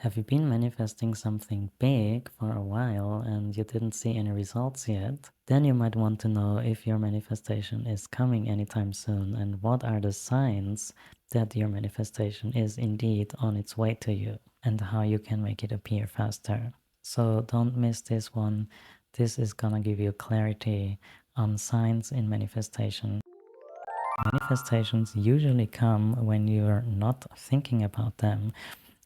Have you been manifesting something big for a while and you didn't see any results yet? Then you might want to know if your manifestation is coming anytime soon and what are the signs that your manifestation is indeed on its way to you and how you can make it appear faster. So don't miss this one. This is gonna give you clarity on signs in manifestation. Manifestations usually come when you're not thinking about them.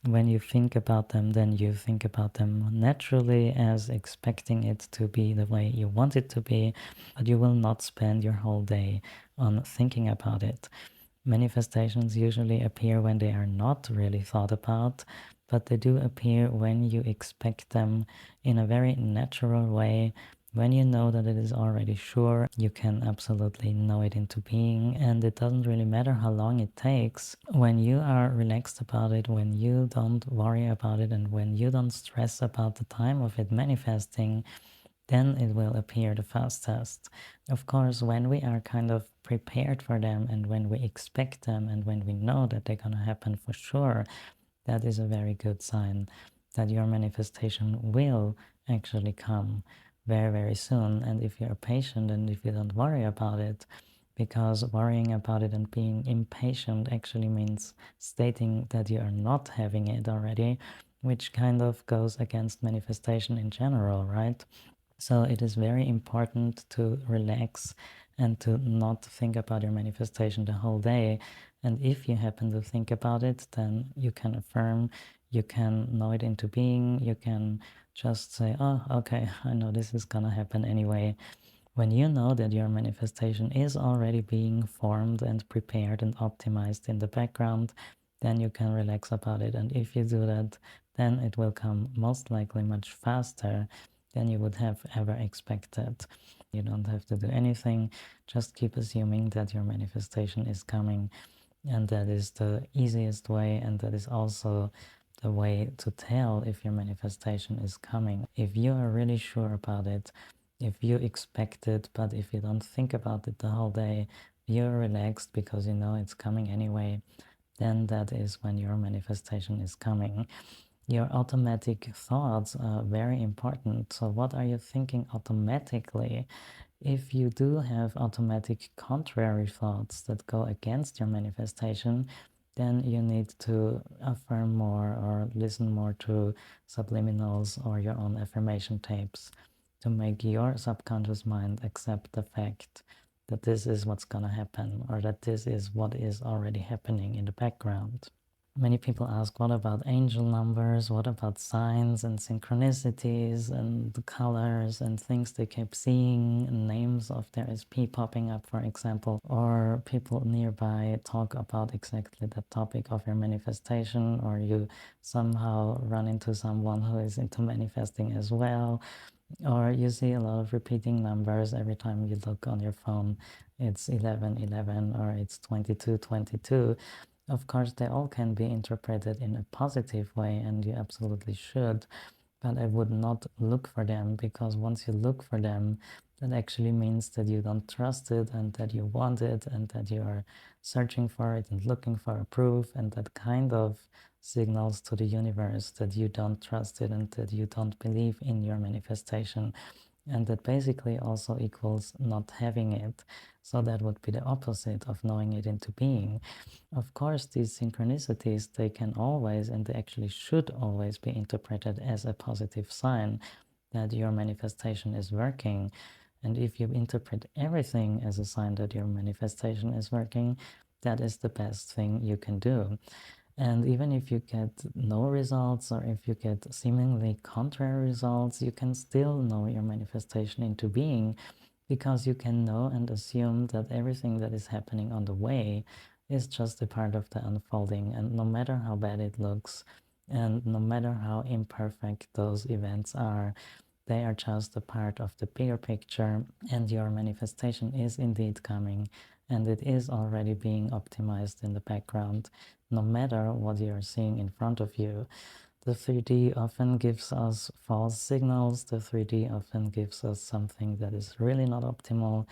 When you think about them, then you think about them naturally as expecting it to be the way you want it to be, but you will not spend your whole day on thinking about it. Manifestations usually appear when they are not really thought about, but they do appear when you expect them in a very natural way. When you know that it is already sure, you can absolutely know it into being, and it doesn't really matter how long it takes. When you are relaxed about it, when you don't worry about it, and when you don't stress about the time of it manifesting, then it will appear the fastest. Of course, when we are kind of prepared for them and when we expect them and when we know that they're gonna happen for sure, that is a very good sign that your manifestation will actually come very, very soon. And if you're patient and if you don't worry about it, because worrying about it and being impatient actually means stating that you are not having it already, which kind of goes against manifestation in general, right? So it is very important to relax and to not think about your manifestation the whole day. And if you happen to think about it, then you can affirm, you can know it into being, you can just say, oh, okay, I know this is gonna happen anyway. When you know that your manifestation is already being formed and prepared and optimized in the background, then you can relax about it. And if you do that, then it will come most likely much faster than you would have ever expected. You don't have to do anything, just keep assuming that your manifestation is coming. And that is the easiest way, and that is also the way to tell if your manifestation is coming. If you are really sure about it, if you expect it, but if you don't think about it the whole day, you're relaxed because you know it's coming anyway, then that is when your manifestation is coming. Your automatic thoughts are very important. So, what are you thinking automatically? If you do have automatic contrary thoughts that go against your manifestation, then you need to affirm more or listen more to subliminals or your own affirmation tapes to make your subconscious mind accept the fact that this is what's gonna happen or that this is what is already happening in the background. Many people ask, what about angel numbers? What about signs and synchronicities and the colors and things they keep seeing, names of their SP popping up, for example, or people nearby talk about exactly that topic of your manifestation, or you somehow run into someone who is into manifesting as well, or you see a lot of repeating numbers every time you look on your phone. It's 1111 or it's 2222. Of course, they all can be interpreted in a positive way, and you absolutely should, but I would not look for them, because once you look for them, that actually means that you don't trust it and that you want it and that you are searching for it and looking for a proof, and that kind of signals to the universe that you don't trust it and that you don't believe in your manifestation. And that basically also equals not having it. So that would be the opposite of knowing it into being. Of course, these synchronicities, they can always, and they actually should always be interpreted as a positive sign that your manifestation is working. And if you interpret everything as a sign that your manifestation is working, that is the best thing you can do. And even if you get no results or if you get seemingly contrary results, you can still know your manifestation into being, because you can know and assume that everything that is happening on the way is just a part of the unfolding. And no matter how bad it looks, and no matter how imperfect those events are, they are just a part of the bigger picture, and your manifestation is indeed coming, and it is already being optimized in the background, no matter what you are seeing in front of you. The 3D often gives us false signals, the 3D often gives us something that is really not optimal,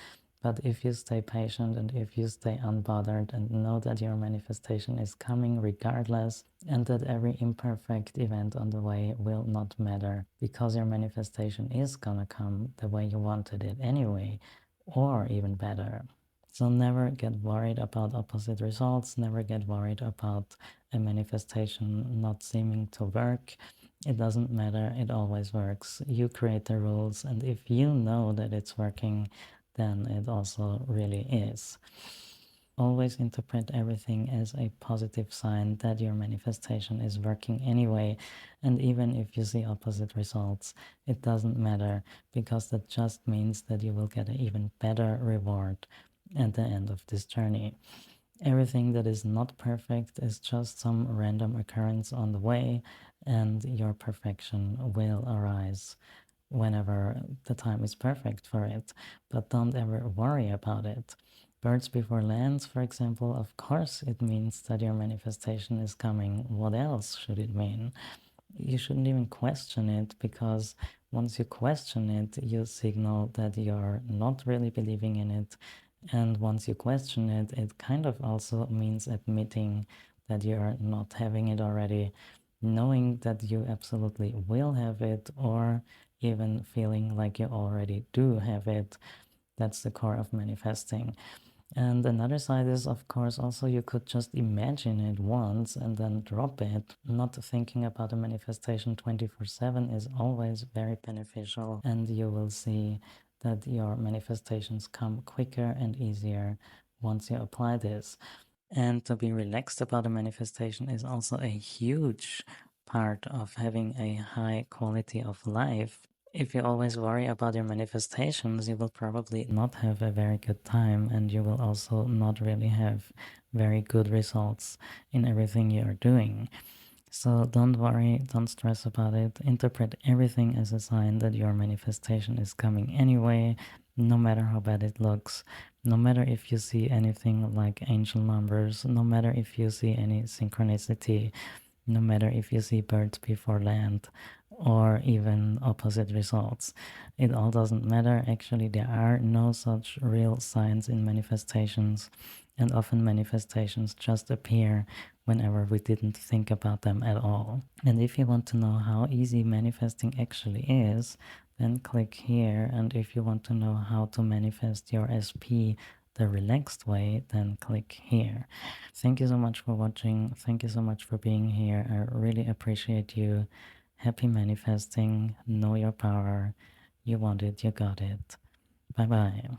But if you stay patient and if you stay unbothered and know that your manifestation is coming regardless, and that every imperfect event on the way will not matter because your manifestation is gonna come the way you wanted it anyway, or even better. So never get worried about opposite results, never get worried about a manifestation not seeming to work. It doesn't matter, it always works. You create the rules, and if you know that it's working, then it also really is. Always interpret everything as a positive sign that your manifestation is working anyway. And even if you see opposite results, it doesn't matter, because that just means that you will get an even better reward at the end of this journey. Everything that is not perfect is just some random occurrence on the way, and your perfection will arise whenever the time is perfect for it. But don't ever worry about it. Birds before lands, for example, of course it means that your manifestation is coming. What else should it mean? You shouldn't even question it, because once you question it, you signal that you're not really believing in it. And once you question it, it kind of also means admitting that you're not having it already, knowing that you absolutely will have it, or even feeling like you already do have it. That's the core of manifesting. And another side is, of course, also you could just imagine it once and then drop it. Not thinking about a manifestation 24/7 is always very beneficial, and you will see that your manifestations come quicker and easier once you apply this. And to be relaxed about a manifestation is also a huge part of having a high quality of life. If you always worry about your manifestations, you will probably not have a very good time, and you will also not really have very good results in everything you are doing. So don't worry, don't stress about it. Interpret everything as a sign that your manifestation is coming anyway, no matter how bad it looks. No matter if you see anything like angel numbers, no matter if you see any synchronicity, no matter if you see birds before land, or even opposite results. It all doesn't matter. Actually, there are no such real signs in manifestations, and often manifestations just appear whenever we didn't think about them at all. And if you want to know how easy manifesting actually is, then click here. And if you want to know how to manifest your SP the relaxed way, then click here. Thank you so much for watching. Thank you so much for being here. I really appreciate you. Happy manifesting. Know your power. You want it, you got it. Bye bye.